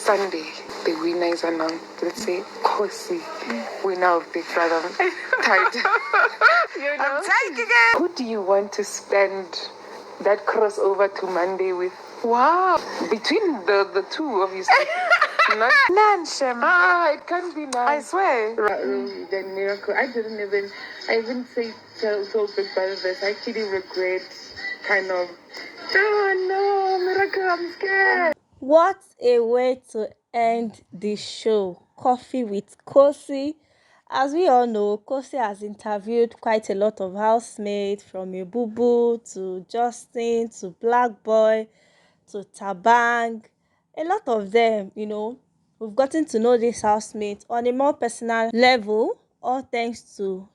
Sunday, the winner is announced. Let's say Cosi, winner of Big Brother title. I'm taking it. Who do you want to spend that crossover to Monday with? Wow. Between the two, obviously. Not Nanshem. It can't be Nan. I swear. The miracle. I even say so Big Brother this. I actually regret kind of. Oh no, miracle, I'm scared. What a way to end the show. Coffee with Cosi. As we all know, Cosi has interviewed quite a lot of housemates, from Ibubu to Justin to Black Boy to Thabang. A lot of them, we've gotten to know this housemate on a more personal level, all thanks to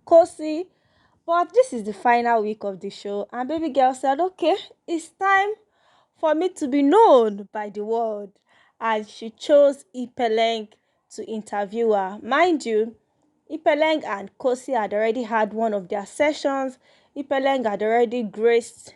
Cosi. But this is the final week of the show, and baby girl said, okay, it's time for me to be known by the world. And she chose Ipeleng to interview her. Mind you, Ipeleng and Cosi had already had one of their sessions. Ipeleng had already graced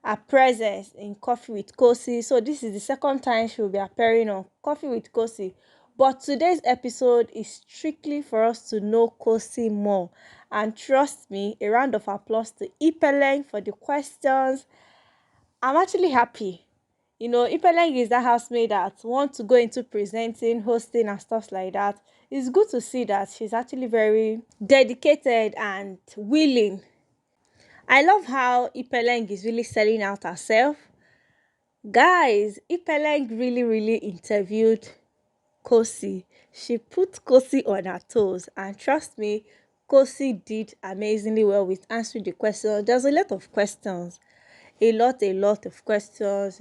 her presence in Coffee with Cosi. So this is the second time she will be appearing on Coffee with Cosi. But today's episode is strictly for us to know Cosi more. And trust me, a round of applause to Ipeleng for the questions. I'm actually happy. Ipeleng is that housemate that wants to go into presenting, hosting, and stuff like that. It's good to see that she's actually very dedicated and willing. I love how Ipeleng is really selling out herself. Guys, Ipeleng really interviewed Cosi. She put Cosi on her toes, and trust me, Cosi did amazingly well with answering the questions. There's a lot of questions. A lot of questions.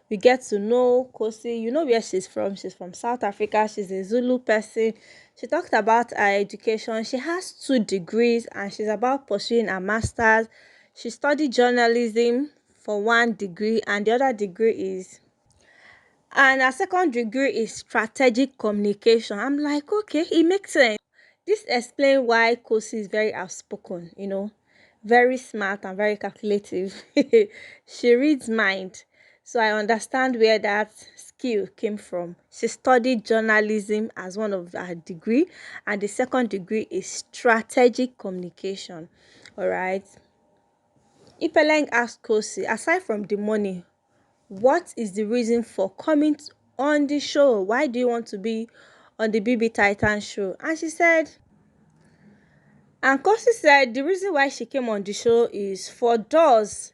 We get to know Cosi. You know where she's from. She's from South Africa. She's a Zulu person. She talked about her education. She has 2 degrees and she's about pursuing a master's. She studied journalism for 1 degree, and the other degree is, and her second degree is strategic communication. I'm like, okay, it makes sense. This explains why Cosi is very outspoken, very smart and very calculative. She reads mind. So I understand where that skill came from. She studied journalism as one of her degree, and the second degree is strategic communication. All right. Ipeleng asked Cosi, aside from the money, what is the reason for coming on the show? Why do you want to be on the bbtitans show? And Cosi said the reason why she came on the show is for doors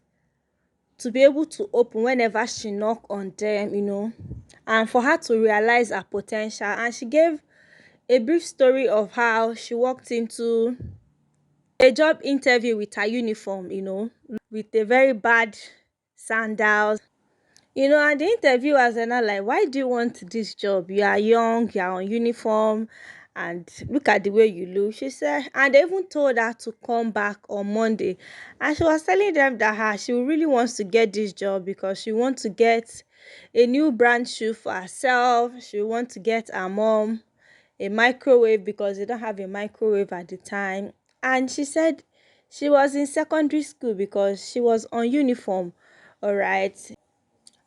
to be able to open whenever she knock on them, and for her to realize her potential. And she gave a brief story of how she walked into a job interview with her uniform, with a very bad sandals. And the interviewers are not like, why do you want this job? You are young, you are on uniform, and look at the way you look. She said, and they even told her to come back on Monday. And she was telling them that she really wants to get this job because she wants to get a new brand shoe for herself. She wants to get her mom a microwave because they don't have a microwave at the time. And she said she was in secondary school because she was on uniform. All right.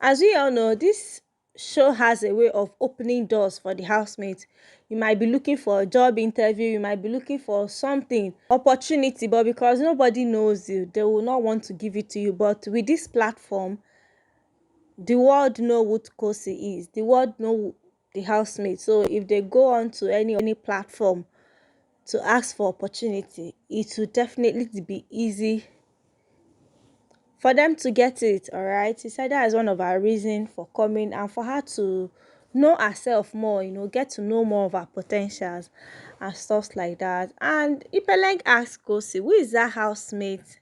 As we all know, this show has a way of opening doors for the housemates. You might be looking for a job interview, you might be looking for something, opportunity, but because nobody knows you, they will not want to give it to you. But with this platform, the world know what Cosi is. The world know the housemates. So if they go on to any platform to ask for opportunity, it will definitely be easy for them to get it. All right, she said that is one of her reasons for coming, and for her to know herself more, get to know more of her potentials and stuff like that. And Ipeleng asked Cosi, who is that housemate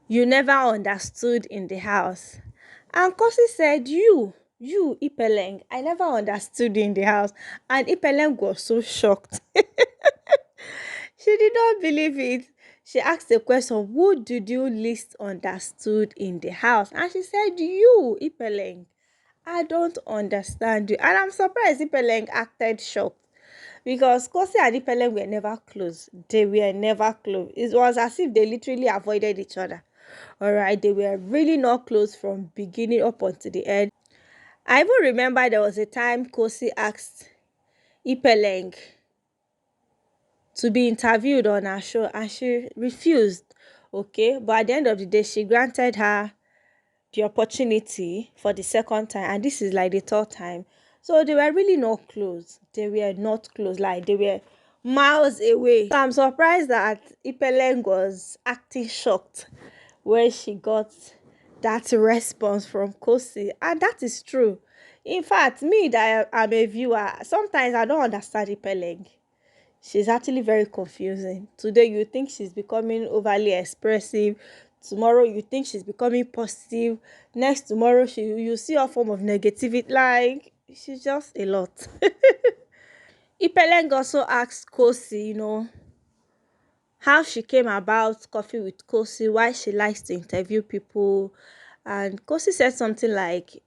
you never understood in the house? And Cosi said, you Ipeleng, I never understood you in the house. And Ipeleng was so shocked. She did not believe it. She asked the question, who did you least understood in the house? And she said, you, Ipeleng. I don't understand you. And I'm surprised Ipeleng acted shocked, because Cosi and Ipeleng were never close. They were never close. It was as if they literally avoided each other. All right, they were really not close from beginning up until the end. I even remember there was a time Cosi asked Ipeleng to be interviewed on her show and she refused. Okay, but at the end of the day, she granted her the opportunity for the second time, and this is like the third time. So they were really not close. They were not close, like they were miles away. So I'm surprised that Ipeleng was acting shocked when she got that response from Cosi, and that is true. In fact, me that I'm a viewer, sometimes I don't understand Ipeleng. She's actually very confusing. Today you think she's becoming overly expressive. Tomorrow you think she's becoming positive. Next tomorrow you see a form of negativity. Like she's just a lot. Ipeleng also asked Kosi, how she came about Coffee with Kosi, why she likes to interview people. And Kosi said something like,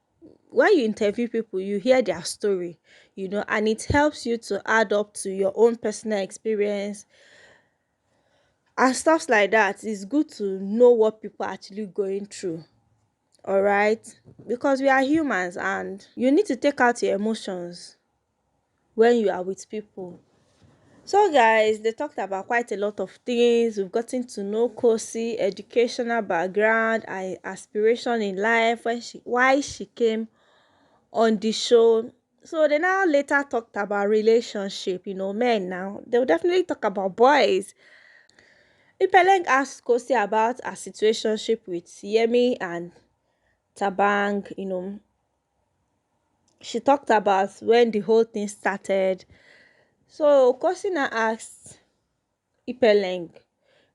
when you interview people, you hear their story, and it helps you to add up to your own personal experience and stuff like that. It's good to know what people are actually going through. All right, because we are humans and you need to take out your emotions when you are with people. So guys, they talked about quite a lot of things. We've gotten to know Kosi, educational background, aspiration in life, why she came on the show. So they now later talked about relationship. Men now they'll definitely talk about boys. Ipeleng asked Kosi about her situationship with Yemi and Thabang. She talked about when the whole thing started. So Kosi now asked Ipeleng,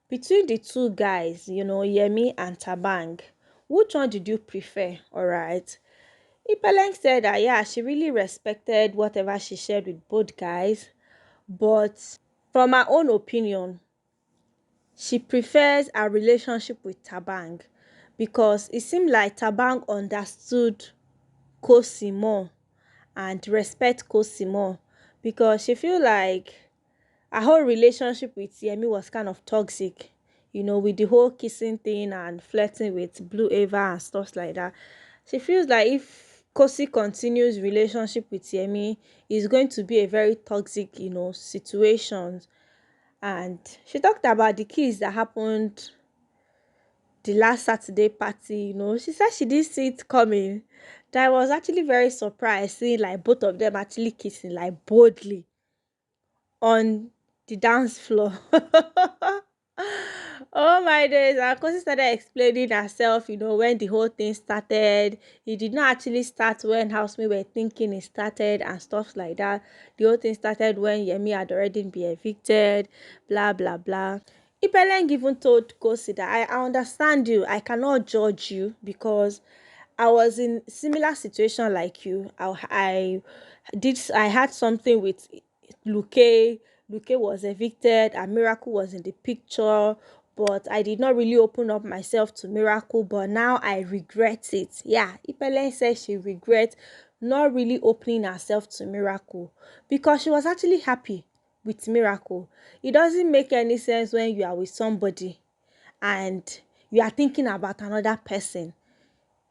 between the two guys, Yemi and Thabang, which one did you prefer? All right. Ipeleng said that, yeah, she really respected whatever she shared with both guys, but from her own opinion, she prefers a relationship with Thabang because it seemed like Thabang understood Cosi more and respect Cosi more, because she feel like her whole relationship with Yemi was kind of toxic, with the whole kissing thing and flirting with Blue Ava and stuff like that. She feels like if Cosi continues relationship with Yemi, it's going to be a very toxic, situation. And she talked about the kiss that happened the last Saturday party. She said she didn't see it coming. That I was actually very surprised seeing like both of them actually kissing like boldly on the dance floor. Oh my days. And Cosi started explaining herself, when the whole thing started. It did not actually start when housemates were thinking it started and stuff like that. The whole thing started when Yemi had already been evicted, blah, blah, blah. Ipeleng even told Kosi that I understand you. I cannot judge you because I was in similar situation like you. I had something with Luke. Luke was evicted and Miracle was in the picture, but I did not really open up myself to Miracle, but now I regret it. Yeah, Ipeleng says she regrets not really opening herself to Miracle because she was actually happy with Miracle. It doesn't make any sense when you are with somebody and you are thinking about another person.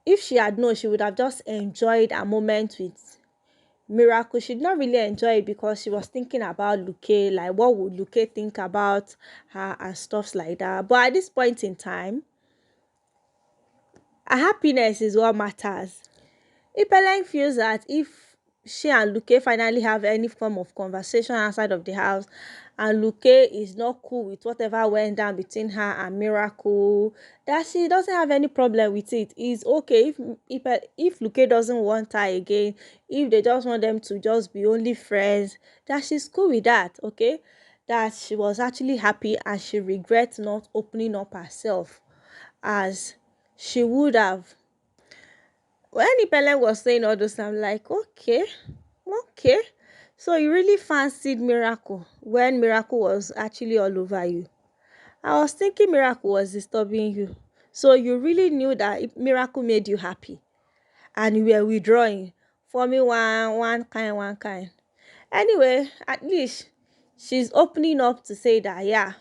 If she had known, she would have just enjoyed a moment with Miracle. She did not really enjoy it because she was thinking about Luke, like what would Luke think about her and stuff like that. But at this point in time, her happiness is what matters. Ipeleng feels that if she and Luke finally have any form of conversation outside of the house and Luke is not cool with whatever went down between her and Miracle, that she doesn't have any problem with it. It's okay if Luke doesn't want her again, if they just want them to just be only friends, that she's cool with that, okay? That she was actually happy and she regrets not opening up herself as she would have. When Ipeleng was saying all those, I'm like, okay, okay. So you really fancied Miracle when Miracle was actually all over you. I was thinking Miracle was disturbing you. So you really knew that Miracle made you happy. And you were withdrawing. For me, one kind. Anyway, at least she's opening up to say that, yeah,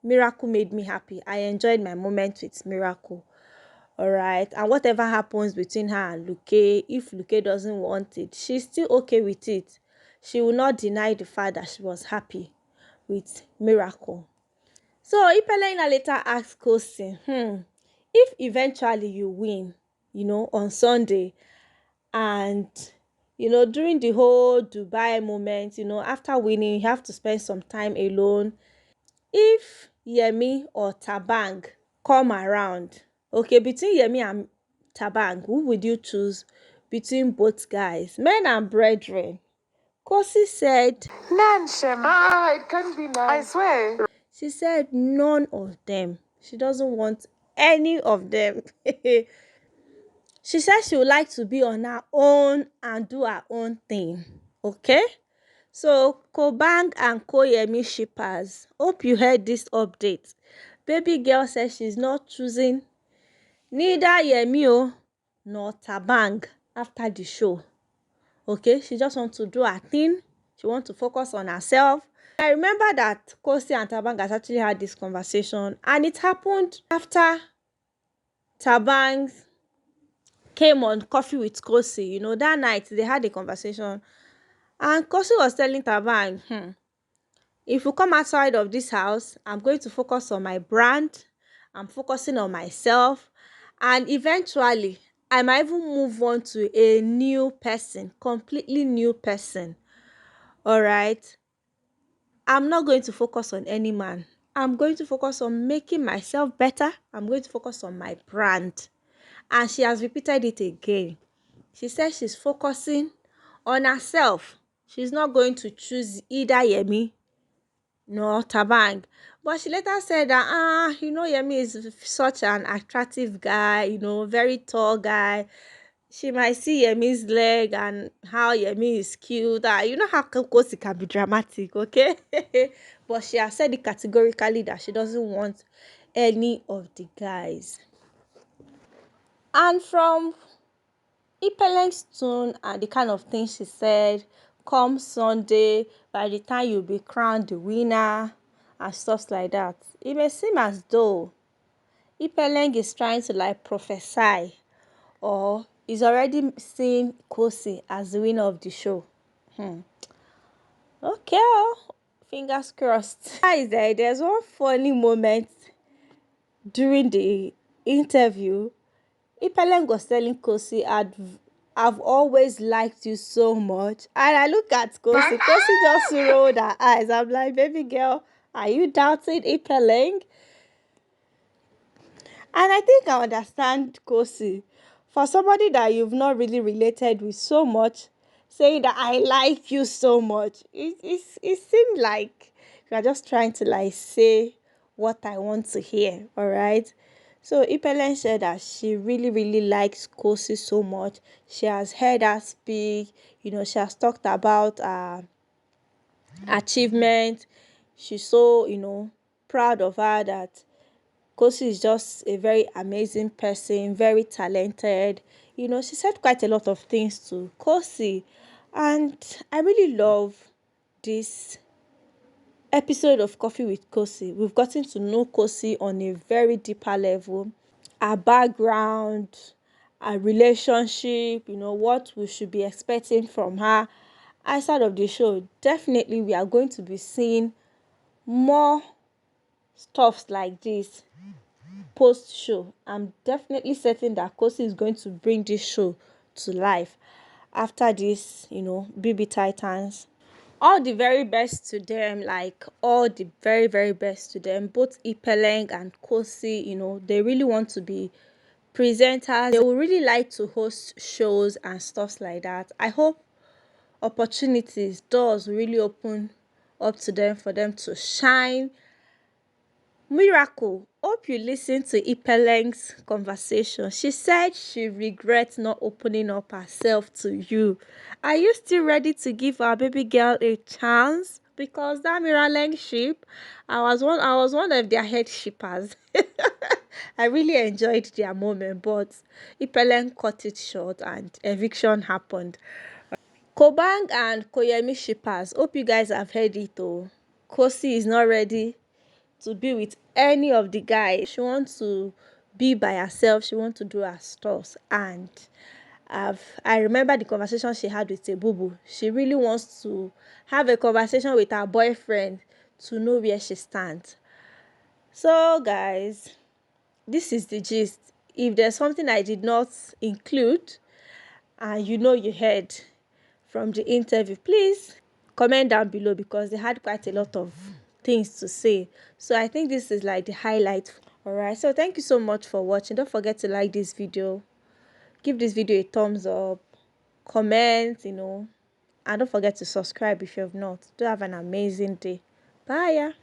Miracle made me happy. I enjoyed my moment with Miracle. All right, and whatever happens between her and Luke, if Luke doesn't want it, she's still okay with it. She will not deny the fact that she was happy with Miracle. So Ipeleng later asked Cosi, if eventually you win, on Sunday, and during the whole Dubai moment, after winning, you have to spend some time alone. If Yemi or Thabang come around, okay, between Yemi and Thabang, who would you choose between both guys, men and brethren? Cosi said, None, Shem. It can't be none. I swear. She said none of them. She doesn't want any of them. She said she would like to be on her own and do her own thing. Okay? So, Kobang and Koyemi shippers, hope you heard this update. Baby girl says she's not choosing neither Yemi nor Thabang after the show. Okay? She just wants to do her thing. She wants to focus on herself. I remember that Cosi and Thabang has actually had this conversation, and it happened after Thabang came on Coffee with Cosi. That night they had a conversation, and Cosi was telling Thabang, if you come outside of this house, I'm going to focus on my brand. I'm focusing on myself, and eventually I might even move on to a new person, completely new person. All right. I'm not going to focus on any man. I'm going to focus on making myself better. I'm going to focus on my brand. And she has repeated it again. She says she's focusing on herself. She's not going to choose either Yemi nor Thabang. But she later said that, Yemi is such an attractive guy, very tall guy. She might see Yemi's leg and how Yemi is cute. You know how Cosi can be dramatic, okay? But she has said it categorically that she doesn't want any of the guys. And from Ipeleng's tone and the kind of things she said, come Sunday, by the time you'll be crowned the winner and stuff like that, it may seem as though Ipeleng is trying to prophesy, or is already seeing Cosi as the winner of the show. Okay, fingers crossed. Guys, there's one funny moment during the interview. Ipeleng was telling Cosi, I've always liked you so much. And I look at Cosi. Cosi just rolled her eyes. I'm like, baby girl, are you doubting Ipeleng? And I think I understand Cosi. For somebody that you've not really related with so much, saying that I like you so much, it seemed like you are just trying to say what I want to hear, all right? So Ipeleng said that she really, really likes Cosi so much. She has heard her speak, she has talked about achievement. She's so, proud of her that Cosi is just a very amazing person, very talented. She said quite a lot of things to Cosi. And I really love this episode of Coffee with Cosi. We've gotten to know Cosi on a very deeper level. Our background, our relationship, what we should be expecting from her outside of the show. Definitely, we are going to be seeing more stuffs like this post show. I'm definitely certain that Cosi is going to bring this show to life after this, bbtitans. All the very best to them, all the very, very best to them. Both Ipeleng and Cosi, they really want to be presenters. They would really like to host shows and stuff like that. I hope opportunities, doors really open up to them for them to shine. Miracle, hope you listened to Ipeleng's conversation. She said she regrets not opening up herself to you. Are you still ready to give our baby girl a chance? Because that Miraleng ship, I was one of their head shippers. I really enjoyed their moment, but Ipeleng cut it short and eviction happened. Kobang and Koyemi shippers, hope you guys have heard it though. Cosi is not ready to be with any of the guys. She wants to be by herself. She wants to do her stuff. And I remember the conversation she had with Ebubu. She really wants to have a conversation with her boyfriend to know where she stands. So guys, this is the gist. If there's something I did not include and you heard from the interview, please comment down below, because they had quite a lot of things to say. So I think this is like the highlight. All right, so thank you so much for watching. Don't forget to like this video, give this video a thumbs up, comment, and don't forget to subscribe if you have not. Do have an amazing day. Bye.